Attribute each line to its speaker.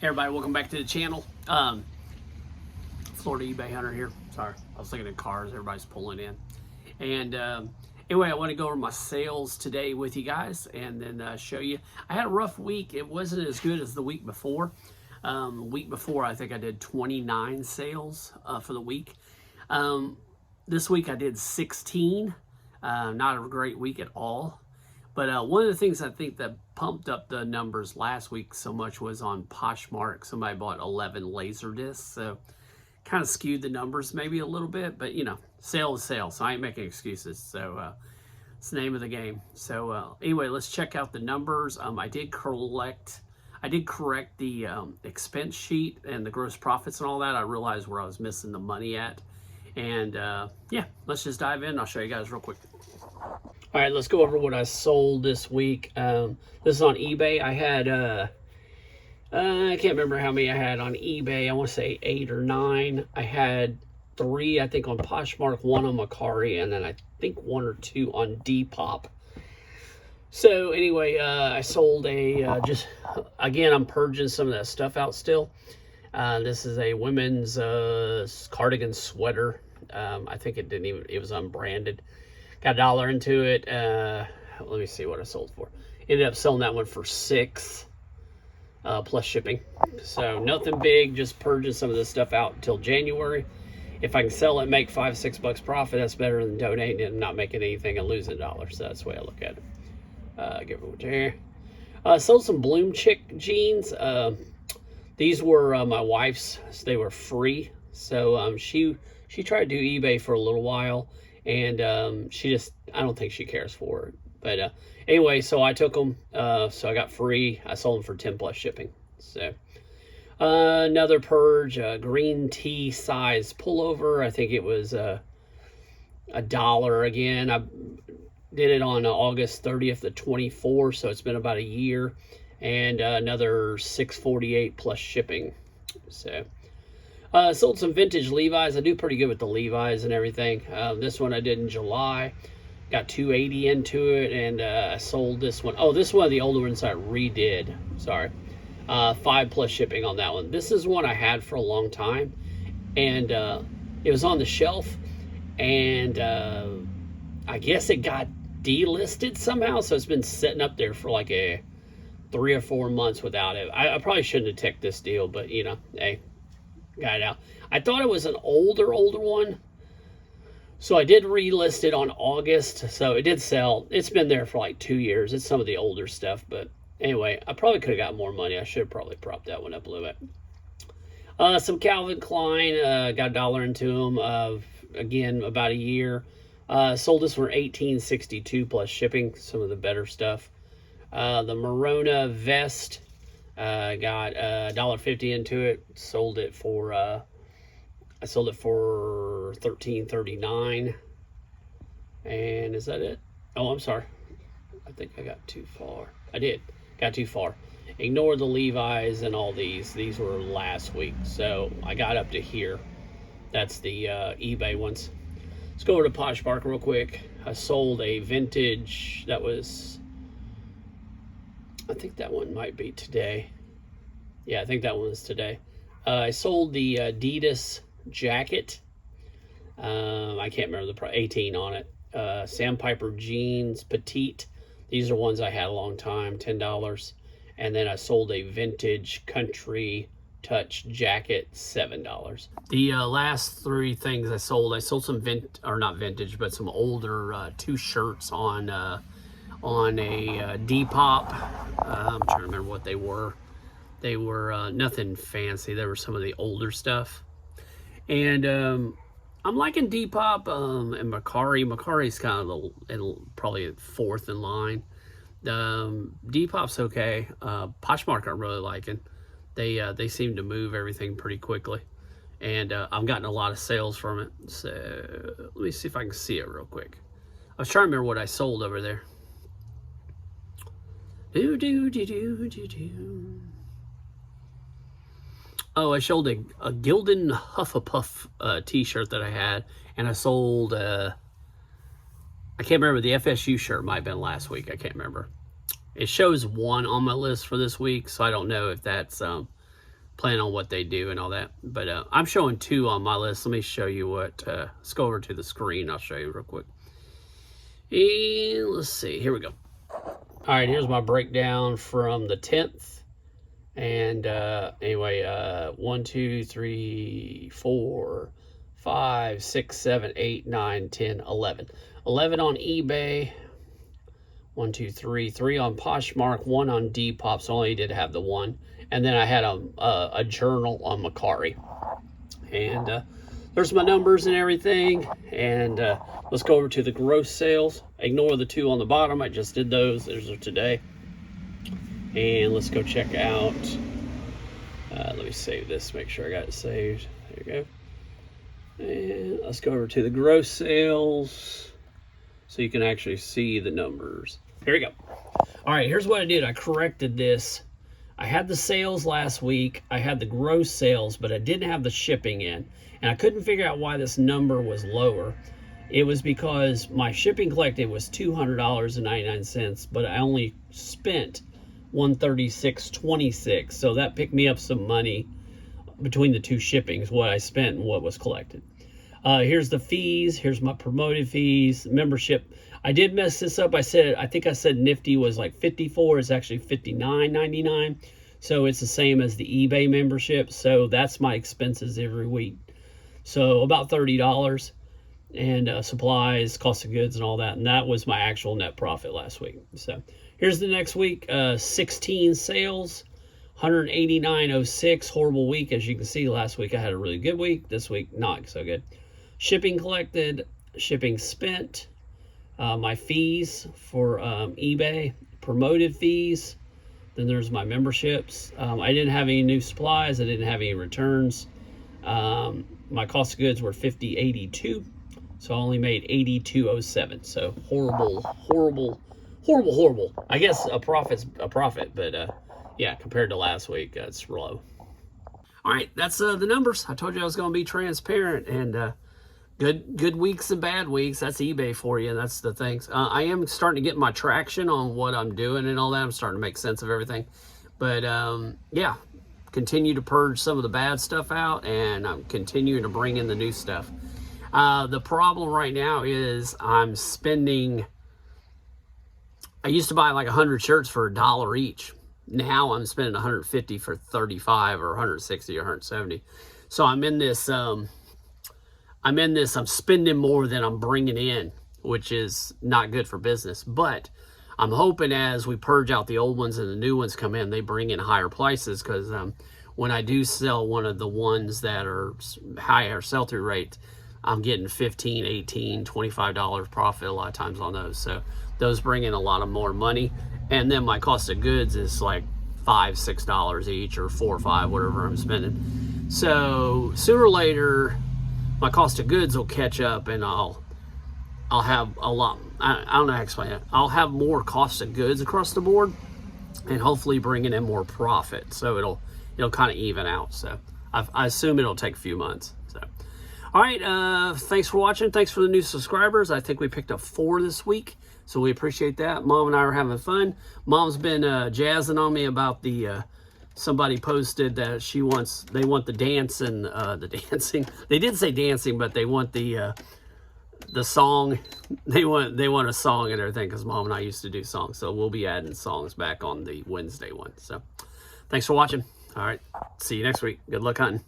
Speaker 1: Everybody, welcome back to the channel. Florida eBay Hunter here. Sorry, I was looking at cars. Everybody's pulling in. And anyway, I want to go over my sales today with you guys and then show you. I had a rough week. It wasn't as good as the week before. Week before, I think I did 29 sales for the week. This week I did 16. Not a great week at all. But one of the things I think that pumped up the numbers last week so much was on Poshmark. Somebody bought 11 laser discs, so kind of skewed the numbers maybe a little bit. But you know, sale is sale, so I ain't making excuses. So it's the name of the game. So anyway, let's check out the numbers. I did correct the expense sheet and the gross profits and all that. I realized where I was missing the money at. And yeah, let's just dive in. I'll show you guys real quick. All right, let's go over what I sold this week. This is on eBay. I had, I can't remember how many I had on eBay. I want to say 8 or 9. I had 3, I think, on Poshmark, 1 on Mercari, and then I think 1 or 2 on Depop. So anyway, I sold a, just, again, I'm purging some of that stuff out still. This is a women's cardigan sweater. I think it was unbranded. Got $1 into it. Let me see what I sold for. Ended up selling that one for $6 plus shipping. So nothing big, just purging some of this stuff out until January. If I can sell it, make $5-6 profit, that's better than donating and not making anything and losing $1. So that's the way I look at it. Give it over here. Sold some Bloom Chick jeans. These were my wife's. So they were free. So she tried to do eBay for a little while. And I don't think she cares for it. But anyway, so I took them. So I got free. I sold them for 10 plus shipping. So another purge, green tea size pullover. I think it was $1 again. I did it on August 30th to 24. So it's been about a year. And another $6.48 plus shipping. So sold some vintage Levi's. I do pretty good with the Levi's and everything. This one I did in July. Got $2.80 into it, and I sold this one. Oh, this is one of the older ones I redid. Sorry. 5 plus shipping on that one. This is one I had for a long time, and it was on the shelf, and I guess it got delisted somehow, so it's been sitting up there for like 3 or 4 months without it. I probably shouldn't have took this deal, but you know, hey. Got it out. I thought it was an older one. So I did relist it on August. So it did sell. It's been there for like 2 years. It's some of the older stuff. But anyway, I probably could have got more money. I should have probably propped that one up a little bit. Some Calvin Klein. Got $1 into them. Again, about a year. Sold this for $18.62 plus shipping. Some of the better stuff. The Morona vest. Got $1.50 into it. Sold it for I sold it for $13.39. And is that it? Oh, I'm sorry. I think I got too far. I did. Got too far. Ignore the Levi's and all these. These were last week. So I got up to here. That's the eBay ones. Let's go over to Poshmark real quick. I sold a vintage that was, I think that one might be today. Yeah, I think that one was today. I sold the Adidas jacket. I can't remember the price. 18 on it. Sandpiper jeans, petite. These are ones I had a long time. $10. And then I sold a vintage country touch jacket. $7. The last 3 things I sold some not vintage, but some older 2 shirts on a Depop. I'm trying to remember what they were. They were nothing fancy. They were some of the older stuff. And I'm liking Depop and Mercari. Mercari's kind of probably 4th in line. Depop's okay. Poshmark I'm really liking. They seem to move everything pretty quickly. And I've gotten a lot of sales from it. So let me see if I can see it real quick. I was trying to remember what I sold over there. Oh, I sold a Gildan Hufflepuff t-shirt that I had, and I sold I can't remember, the FSU shirt might have been last week. I can't remember. It shows 1 on my list for this week, so I don't know if that's plan on what they do and all that. But I'm showing 2 on my list. Let me show you what, let's go over to the screen. I'll show you real quick. And let's see, here we go. All right, here's my breakdown from the 10th. And anyway, 1, 2, 3, 4, 5, 6, 7, 8, 9, 10, 11. 11 on eBay. 1, 2, 3. 3 on Poshmark. 1 on Depop. So only did have the 1. And then I had a journal on Macari. And there's my numbers and everything. And let's go over to the gross sales. Ignore the 2 on the bottom. I just did those. Those are today. And let's go check out. Let me save this. Make sure I got it saved. There you go. And let's go over to the gross sales so you can actually see the numbers. Here we go. All right, here's what I did. I corrected this. I had the sales last week. I had the gross sales, but I didn't have the shipping in. And I couldn't figure out why this number was lower. It was because my shipping collected was $200.99, but I only spent $136.26. So that picked me up some money between the 2 shippings, what I spent and what was collected. Here's the fees. Here's my promoted fees, membership. I did mess this up. I think I said Nifty was like 54. It's actually $59.99. So it's the same as the eBay membership. So that's my expenses every week. So about $30 and supplies, cost of goods and all that. And that was my actual net profit last week. So here's the next week. 16 sales, 189.06. Horrible week. As you can see, last week I had a really good week. This week, not so good. Shipping collected, shipping spent, my fees for eBay, promoted fees. Then there's my memberships. I didn't have any new supplies. I didn't have any returns. My cost of goods were $50.82. So I only made $82.07. So horrible. I guess a profit's a profit, but yeah, compared to last week, it's low. All right, that's the numbers. I told you I was going to be transparent, and good weeks and bad weeks. That's eBay for you. That's the things. I am starting to get my traction on what I'm doing and all that. I'm starting to make sense of everything. But yeah, continue to purge some of the bad stuff out, and I'm continuing to bring in the new stuff. The problem right now is I'm spending. I used to buy like 100 shirts for $1 each. Now I'm spending 150 for 35 or 160 or 170. So I'm spending more than I'm bringing in, which is not good for business. But I'm hoping as we purge out the old ones and the new ones come in, they bring in higher prices, because when I do sell one of the ones that are higher sell-through rates, I'm getting $15, $18, $25 profit a lot of times on those. So those bring in a lot of more money. And then my cost of goods is like $5, $6 each, or $4 or $5, whatever I'm spending. So sooner or later, my cost of goods will catch up, and I'll have a lot. I don't know how to explain it. I'll have more cost of goods across the board, and hopefully bringing in more profit. So it'll kind of even out. So I assume it'll take a few months. So all right, thanks for watching. Thanks for the new subscribers. I think we picked up 4 this week, so we appreciate that. Mom and I are having fun. Mom's been jazzing on me about the. Somebody posted that they want the dancing. They did say dancing, but they want the song. They want a song and everything, because Mom and I used to do songs. So we'll be adding songs back on the Wednesday one. So thanks for watching. All right, see you next week. Good luck hunting.